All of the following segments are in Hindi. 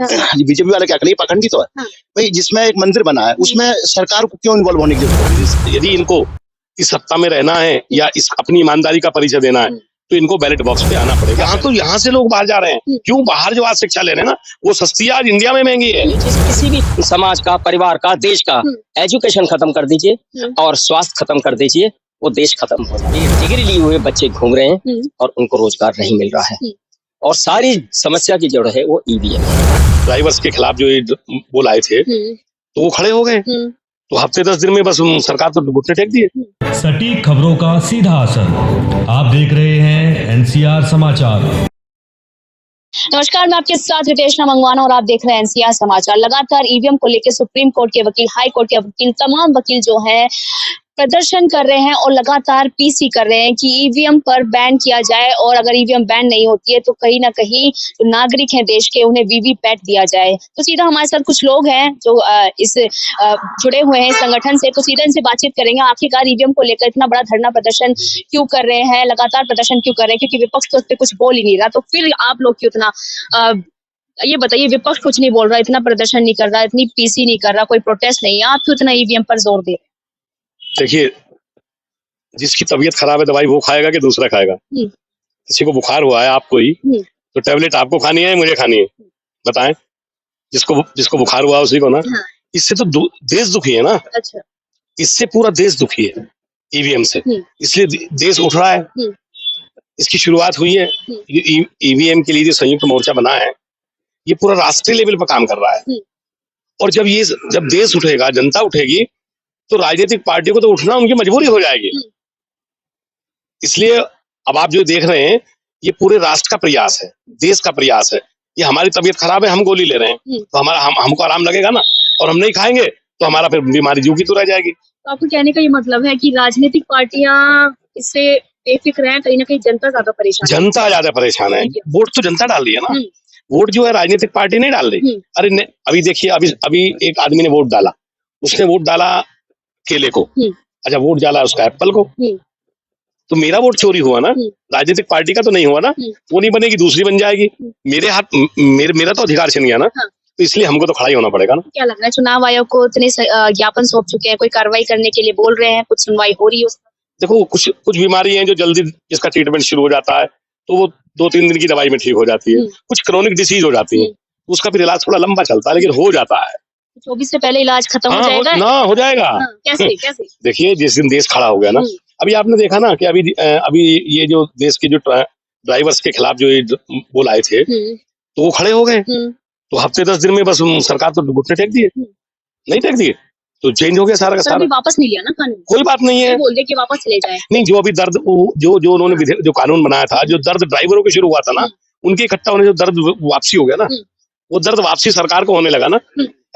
बीजेपी वाले क्या करेंगे, पाखंडी तो है भाई। जिसमें एक मंदिर बना है उसमें सरकार को क्यों इन्वॉल्व होने की जरूरत है? यदि इनको इस सत्ता में रहना है या इस अपनी ईमानदारी का परिचय देना है तो इनको बैलेट बॉक्स पे आना पड़ेगा। हाँ, तो यहाँ से लोग बाहर जा रहे हैं, क्यों? बाहर जो आज शिक्षा ले रहे हैं ना, वो सस्ती है, आज इंडिया में महंगी है। किसी भी समाज का, परिवार का, देश का एजुकेशन खत्म कर दीजिए और स्वास्थ्य खत्म कर दीजिए, वो देश खत्म हो जाएगा। डिग्री लिए हुए बच्चे घूम रहे हैं और उनको रोजगार नहीं मिल रहा है और सारी समस्या की जड़ है वो ईवीएम। ड्राइवर्स के खिलाफ जो वो लाए थे तो वो खड़े हो गए, तो हफ्ते 10 दिन में बस सरकार तो घुटने टेक दिए। सटीक खबरों का सीधा असर। आप देख रहे हैं एनसीआर समाचार। नमस्कार, मैं आपके साथ रितेश मंगवाना और आप देख रहे हैं एनसीआर समाचार। लगातार ईवीएम को लेकर सुप्रीम कोर्ट के वकील, हाई कोर्ट के वकील, तमाम वकील जो हैं प्रदर्शन कर रहे हैं और लगातार पीसी कर रहे हैं कि ईवीएम पर बैन किया जाए और अगर ईवीएम बैन नहीं होती है तो कहीं ना कहीं जो नागरिक हैं देश के उन्हें वीवीपैट दिया जाए। तो सीधा हमारे साथ कुछ लोग हैं जो इस जुड़े हुए हैं इस संगठन से, तो सीधा इनसे बातचीत करेंगे। आखिरकार ईवीएम को लेकर इतना बड़ा धरना प्रदर्शन क्यों कर रहे हैं, लगातार प्रदर्शन क्यों कर रहे हैं? क्योंकि विपक्ष तो उस पर कुछ बोल ही नहीं रहा, तो फिर आप लोग क्यों इतना ये बताइए, विपक्ष कुछ नहीं बोल रहा, इतना प्रदर्शन नहीं कर रहा, इतनी पीसी नहीं कर रहा, कोई प्रोटेस्ट नहीं है, आप क्यों इतना ईवीएम पर जोर दे? देखिए, जिसकी तबीयत खराब है दवाई वो खाएगा कि दूसरा खाएगा? किसी को बुखार हुआ है, आपको ही, तो टैबलेट आपको खानी है मुझे खानी है? बताएं। जिसको बुखार हुआ उसी को ना। हाँ। इससे तो देश दुखी है ना। अच्छा। इससे पूरा देश दुखी है ईवीएम से, इसलिए देश उठ रहा है। इसकी शुरुआत हुई है ईवीएम के लिए जो संयुक्त मोर्चा बना है, ये पूरा राष्ट्रीय लेवल पर काम कर रहा है। और जब देश उठेगा, जनता उठेगी, तो राजनीतिक पार्टियों को तो उठना उनकी मजबूरी हो जाएगी। इसलिए अब आप जो देख रहे हैं ये पूरे राष्ट्र का प्रयास है, देश का प्रयास है। ये हमारी तबीयत खराब है, हम गोली ले रहे हैं तो हमको आराम लगेगा ना, और हम नहीं खाएंगे तो हमारा फिर बीमारी जूगी तो रह जाएगी। तो आपको कहने का ये मतलब है कि राजनीतिक पार्टियां इससे बेफिक्र हैं, कहीं ना कहीं जनता ज्यादा परेशान है? जनता ज्यादा परेशान है। वोट तो जनता डाल रही है ना, वोट जो है राजनीतिक पार्टी नहीं डाल रही। अरे अभी देखिए, अभी एक आदमी ने वोट डाला, उसने वोट डाला केले को, अच्छा वोट डाला उसका एप्पल को, तो मेरा वोट चोरी हुआ ना, राजनीतिक पार्टी का तो नहीं हुआ ना। वो नहीं बनेगी, दूसरी बन जाएगी। मेरा तो अधिकार छिन गया ना। हाँ। तो इसलिए हमको तो खड़ा ही होना पड़ेगा ना। क्या लग रहा है, चुनाव आयोग को इतने ज्ञापन सौंप चुके हैं, कोई कार्रवाई करने के लिए बोल रहे हैं, कुछ सुनवाई हो रही है? देखो, कुछ बीमारी है जो जल्दी जिसका ट्रीटमेंट शुरू हो जाता है तो वो 2-3 दिन की दवाई में ठीक हो जाती है। कुछ क्रोनिक डिसीज हो जाती है, उसका फिर इलाज थोड़ा लंबा चलता है, लेकिन हो जाता है। 24 से पहले इलाज खत्म हो जाएगा ना? हो जाएगा। हाँ, कैसे? देखिए, जिस दिन देश खड़ा हो गया ना, अभी आपने देखा ना कि अभी ये जो देश के जो ड्राइवर्स के खिलाफ जो वो लाए थे तो वो खड़े हो गए, तो हफ्ते 10 दिन में बस सरकार तो घुटने टेक दिए। नहीं टेक दिए तो चेंज हो गया सारा का सारा। वापस नहीं लिया ना कानून? कोई बात नहीं है, बोल दे कि वापस ले जाए। नहीं, जो अभी दर्द जो उन्होंने जो कानून बनाया था, जो दर्द ड्राइवरों के शुरू हुआ था ना, उनके इकट्ठा होने जो दर्द वापसी हो गया ना, वो दर्द वापसी सरकार को होने लगा ना।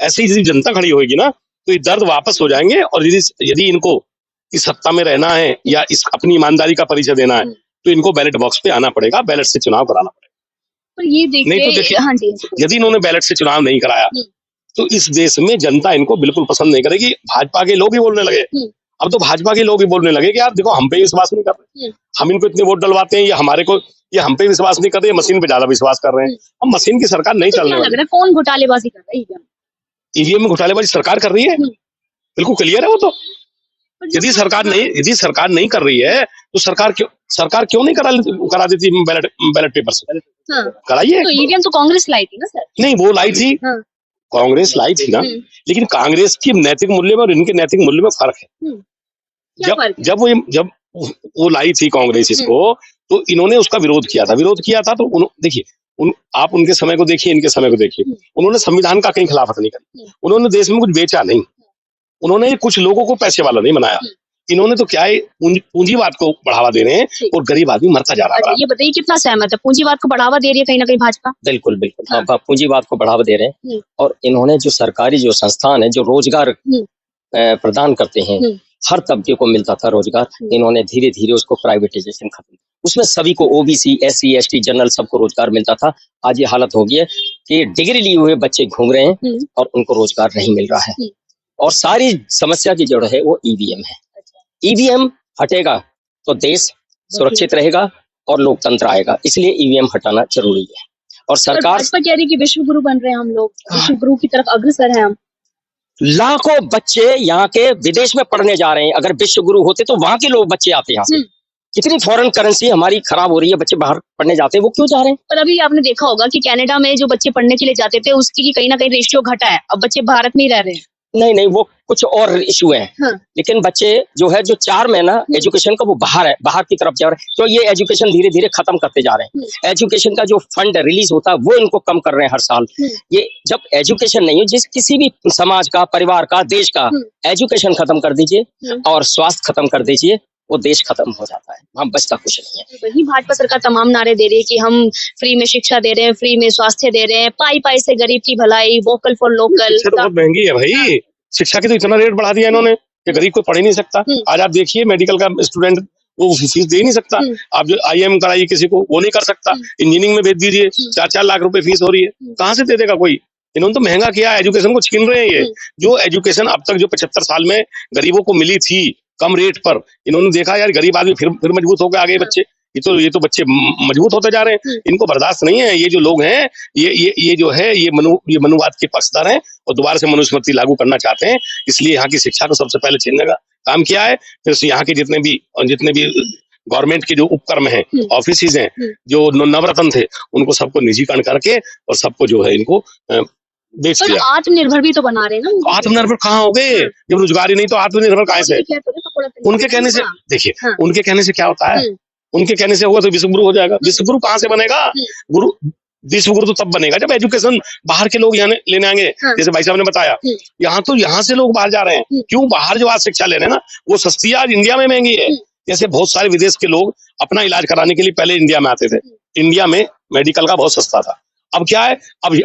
ऐसे ही जनता खड़ी होगी ना तो ये दर्द वापस हो जाएंगे। और यदि इनको इस सत्ता में रहना है या इस अपनी ईमानदारी का परिचय देना है तो इनको बैलेट बॉक्स पे आना पड़ेगा, बैलेट से चुनाव कराना पड़ेगा। पर ये देखिए, नहीं तो देखिए, हाँ जी, यदि इन्होंने बैलेट से चुनाव नहीं कराया तो इस देश में जनता इनको बिल्कुल पसंद नहीं करेगी। भाजपा के लोग ही बोलने लगे, अब तो भाजपा के लोग ही बोलने लगे कि यार देखो, हम पे विश्वास नहीं कर रहे, हम इनको इतने वोट डलवाते हैं, ये हम पे विश्वास नहीं कर रहे, मशीन पे ज्यादा विश्वास कर रहे हैं। हम मशीन की सरकार नहीं चलने वाली। लग रहा है कौन घोटालेबाजी कर रहा है? ईवीएम में घोटालेबाजी सरकार कर रही है, बिल्कुल क्लियर है वो तो। यदि सरकार नहीं कर रही है तो सरकार क्यों नहीं करा देती बैलेट पेपर से? हाँ। कराइए। तो ईवीएम तो कांग्रेस लाई थी ना सर? नहीं, वो लाई थी। हाँ। कांग्रेस लाई थी ना, लेकिन कांग्रेस की नैतिक मूल्य में और इनके नैतिक मूल्य में फर्क है। जब वो लाई थी कांग्रेस इसको, तो इन्होंने उसका विरोध किया था। तो देखिए, आप उनके समय को देखिए, इनके समय को देखिए, उन्होंने संविधान का कहीं खिलाफत नहीं करी, उन्होंने देश में कुछ बेचा नहीं, उन्होंने कुछ लोगों को पैसे वाला नहीं बनाया। इन्होंने तो क्या है, पूंजीवाद को बढ़ावा दे रहे हैं और गरीब आदमी मरता जा रहा है। ये बताइए, कितना सहमत है? पूंजीवाद को बढ़ावा दे रही है कहीं ना कहीं भाजपा? बिल्कुल। हाँ, पूंजीवाद को बढ़ावा दे रहे हैं और इन्होंने जो सरकारी जो संस्थान है जो रोजगार प्रदान करते हैं, हर तबके को मिलता था रोजगार, इन्होंने धीरे धीरे उसको प्राइवेटाइजेशन खत्म, उसमें सभी को ओबीसी, एससी, एसटी, जनरल सबको रोजगार मिलता था। आज ये हालत हो गई है कि डिग्री लिए हुए बच्चे घूम रहे हैं और उनको रोजगार नहीं मिल रहा है और सारी समस्या की जड़ है वो ईवीएम है। ईवीएम हटेगा तो देश सुरक्षित रहेगा और लोकतंत्र आएगा, इसलिए ईवीएम हटाना जरूरी है। और सरकार भाजपा कह रही है कि विश्व गुरु बन रहे हैं हम लोग, विश्व गुरु की तरफ अग्रसर हैं हम। लाखों बच्चे यहाँ के विदेश में पढ़ने जा रहे हैं। अगर विश्व गुरु होते तो वहां के लोग बच्चे आते यहाँ से। कितनी फॉरेन करेंसी हमारी खराब हो रही है, बच्चे बाहर पढ़ने जाते हैं, वो क्यों जा रहे हैं? पर अभी आपने देखा होगा कि कनाडा में जो बच्चे पढ़ने के लिए जाते थे उसकी कहीं ना कहीं रेशियो घटा है, अब बच्चे भारत में ही रह रहे हैं। नहीं, वो कुछ और इशू है। हाँ। लेकिन बच्चे जो है जो 4 महीना एजुकेशन का वो बाहर की तरफ जा रहे हैं, तो ये एजुकेशन धीरे धीरे खत्म करते जा रहे हैं। एजुकेशन का जो फंड रिलीज होता है वो इनको कम कर रहे हैं हर साल। ये जब एजुकेशन नहीं हो, जिस किसी भी समाज का, परिवार का, देश का एजुकेशन खत्म कर दीजिए और स्वास्थ्य खत्म कर दीजिए, वो देश खत्म हो जाता है, वहां बचता कुछ नहीं है। वही भाजपा सरकार तमाम नारे दे रही है कि हम फ्री में शिक्षा दे रहे हैं, फ्री में स्वास्थ्य दे रहे हैं, पाई पाई से गरीब की भलाई, वोकल फॉर लोकल। शिक्षा तो बहुत महंगी है भाई, शिक्षा की तो इतना रेट बढ़ा दिया इन्होंने कि गरीब कोई पढ़ ही नहीं सकता। आज आप देखिए मेडिकल का स्टूडेंट वो फीस दे ही नहीं सकता। आप जो IIM कराइए किसी को, वो नहीं कर सकता। इंजीनियरिंग में भेज दीजिए, 4-4 लाख रुपए फीस हो रही है, कहाँ से दे देगा कोई? इन्होंने तो महंगा किया, एजुकेशन को छीन रहे हैं। ये जो एजुकेशन अब तक जो 75 साल में गरीबों को मिली थी कम रेट पर, इन्होंने देखा यार गरीब आदमी फिर मजबूत हो गए आगे बच्चे। ये तो बच्चे मजबूत होते जा रहे हैं, इनको बर्दाश्त नहीं है। ये जो लोग हैं ये जो है ये मनुवाद के पक्षधर हैं और दोबारा से मनुस्मृति लागू करना चाहते हैं। इसलिए यहाँ की शिक्षा को सबसे पहले छीनने का काम किया है। फिर यहाँ के जितने भी गवर्नमेंट के जो उपक्रम हैं, ऑफिस हैं, जो नवरत्न थे, उनको सबको निजीकरण करके और सबको जो है इनको बेच दिया। आत्मनिर्भर भी तो बना रहे हैं ना। आत्मनिर्भर कहाँ हो गए? जब रोजगार ही नहीं तो आत्मनिर्भर कहाँ से? उनके कहने से देखिए, उनके कहने से क्या होता है? उनके कहने से होगा तो विश्व गुरु हो जाएगा। विश्व गुरु कहाँ से बनेगा? विश्व गुरु तो तब बनेगा जब एजुकेशन बाहर के लोग यहाँ लेने आएंगे। जैसे भाई साहब ने बताया, यहाँ से लोग बाहर जा रहे हैं। क्यों? बाहर जो आज शिक्षा ले रहे हैं ना, वो सस्ती है, आज इंडिया में महंगी है। जैसे बहुत सारे विदेश के लोग अपना इलाज कराने के लिए पहले इंडिया में आते थे। इंडिया में मेडिकल का बहुत सस्ता था। अब क्या है, अब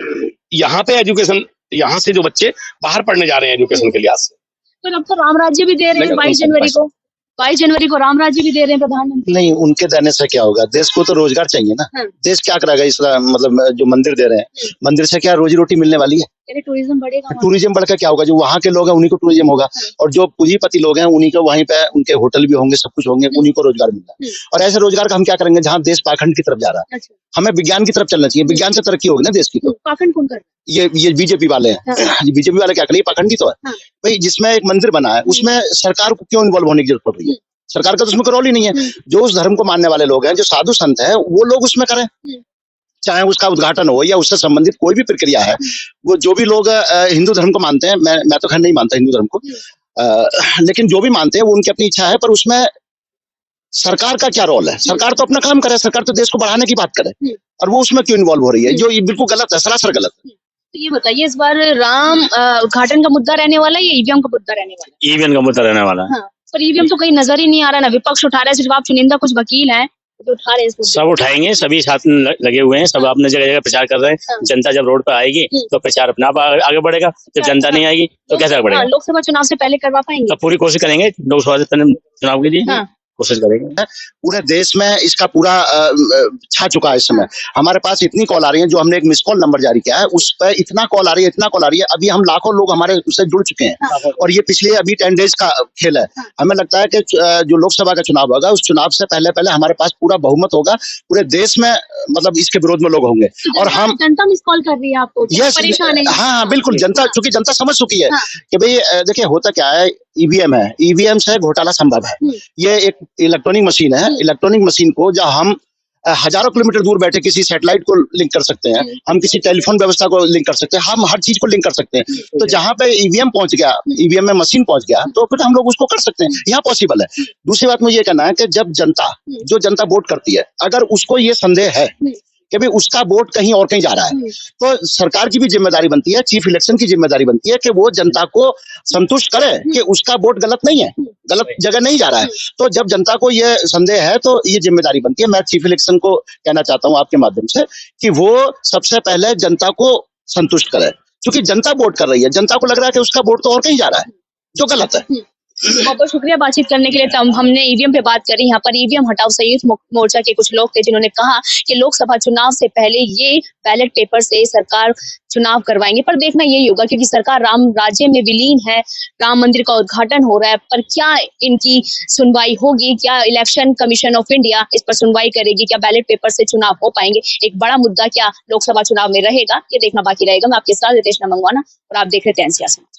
यहाँ पे एजुकेशन, यहाँ से जो बच्चे बाहर पढ़ने जा रहे हैं एजुकेशन के लिहाज से। पर अब तो राम राज्य भी दे रहे हैं 22 जनवरी को राम राज्य भी दे रहे हैं प्रधानमंत्री। नहीं, उनके देने से क्या होगा? देश को तो रोजगार चाहिए ना। देश क्या करेगा? इस मतलब जो मंदिर दे रहे हैं, मंदिर से क्या रोजी रोटी मिलने वाली है? टूरिज्म बढ़ेगा। टूरिज्म बढ़कर क्या होगा? जो वहाँ के लोग हैं उन्हीं को टूरिज्म होगा, और जो पूंजीपति लोग हैं उन्हीं को वहीं पे उनके होटल भी होंगे, सब कुछ होंगे, उन्हीं को रोजगार मिलता है। और ऐसे रोजगार का हम क्या करेंगे जहाँ देश पाखंड की तरफ जा रहा है? हमें विज्ञान की तरफ चलना चाहिए। विज्ञान से तरक्की होगी ना देश की। तो पाखंड कौन कर रहा है? ये बीजेपी वाले हैं। बीजेपी वाले क्या करेंगे? पाखंड की तो है भाई। जिसमें एक मंदिर बना है उसमें सरकार को क्यों इन्वॉल्व होने की जरूरत पड़ रही है? सरकार का तो उसमें कोई रोल ही नहीं है। जो उस धर्म को मानने वाले लोग हैं, जो साधु संत हैं, वो लोग उसमें करें, चाहे उसका उद्घाटन हो या उससे संबंधित कोई भी प्रक्रिया है। वो जो भी लोग हिंदू धर्म को मानते हैं, मैं तो खैर नहीं मानता हिंदू धर्म को, लेकिन जो भी मानते हैं वो उनकी अपनी इच्छा है। पर उसमें सरकार का क्या रोल है? सरकार तो अपना काम करे, सरकार तो देश को बढ़ाने की बात करे, और वो उसमें क्यों इन्वॉल्व हो रही है? जो ये बिल्कुल गलत है, सरासर गलत है। तो ये बताइए, इस बार राम उद्घाटन का मुद्दा रहने वाला है या ईवीएम का मुद्दा रहने वाला है? ईवीएम का मुद्दा रहने वाला है। पर ईवीएम तो कहीं नजर ही नहीं आ रहा, ना विपक्ष उठा रहा है, सिर्फ आप चुनिंदा कुछ वकील हैं जो उठा रहे हैं। सब उठाएंगे, सभी साथ में लगे हुए हैं, सब अपने जगह जगह प्रचार कर रहे हैं। जनता जब रोड पर आएगी तो प्रचार अपने आप आगे बढ़ेगा। जब जनता नहीं आएगी तो कैसे आगे बढ़ेगा? लोकसभा चुनाव से पहले करवा पाएंगे? पूरी कोशिश करेंगे लोकसभा चुनाव के लिए। कोशिश करेंगे। पूरे देश में इसका पूरा छा चुका है इस समय। हमारे पास इतनी कॉल आ रही है, जो हमने एक मिस कॉल नंबर जारी किया है उस पर इतना कॉल आ रही है, अभी हम लाखों लोग हमारे उससे जुड़ चुके हैं। और ये पिछले अभी 10 डेज का खेल है। हमें लगता है कि जो लोकसभा का चुनाव होगा, उस चुनाव से पहले हमारे पास पूरा बहुमत होगा। पूरे देश में मतलब इसके विरोध में लोग होंगे। और हम जनता मिस कॉल कर रही है आपको, परेशान है? हाँ बिल्कुल, जनता चूंकि जनता समझ चुकी है कि भाई देखिए होता क्या है, ईवीएम है, ईवीएम से घोटाला संभव है। ये एक इलेक्ट्रॉनिक मशीन है। इलेक्ट्रॉनिक मशीन को जब हम हजारों किलोमीटर दूर बैठे किसी सैटेलाइट को लिंक कर सकते हैं, हम किसी टेलीफोन व्यवस्था को लिंक कर सकते हैं, हम हर चीज को लिंक कर सकते हैं। तो जहां पे ईवीएम पहुंच गया, ईवीएम में मशीन पहुंच गया, तो फिर हम लोग उसको कर सकते हैं। यहाँ पॉसिबल है। दूसरी बात मुझे ये कहना है कि जब जनता वोट करती है, अगर उसको ये संदेह है कि भाई उसका वोट कहीं और कहीं जा रहा है, तो सरकार की भी जिम्मेदारी बनती है, चीफ इलेक्शन की जिम्मेदारी बनती है कि वो जनता को संतुष्ट करे कि उसका वोट गलत नहीं है, गलत जगह नहीं जा रहा है। तो जब जनता को ये संदेह है तो ये जिम्मेदारी बनती है। मैं चीफ इलेक्शन को कहना चाहता हूं आपके माध्यम से कि वो सबसे पहले जनता को संतुष्ट करे, क्योंकि जनता वोट कर रही है, जनता को लग रहा है कि उसका वोट तो और कहीं जा रहा है, जो गलत है। बहुत बहुत शुक्रिया बातचीत करने के लिए। तब हमने ईवीएम पे बात करी। यहाँ पर ईवीएम हटाओ संयुक्त मोर्चा के कुछ लोग थे जिन्होंने कहा कि लोकसभा चुनाव से पहले ये बैलेट पेपर से सरकार चुनाव करवाएंगे, पर देखना यही होगा क्योंकि सरकार राम राज्य में विलीन है, राम मंदिर का उद्घाटन हो रहा है, पर क्या इनकी सुनवाई होगी, क्या इलेक्शन कमीशन ऑफ इंडिया इस पर सुनवाई करेगी, क्या बैलेट पेपर से चुनाव हो पाएंगे, एक बड़ा मुद्दा क्या लोकसभा चुनाव में रहेगा, ये देखना बाकी रहेगा। मैं आपके साथ रितेश मंगवाना और आप देख रहे थे एनसीआर समाचार।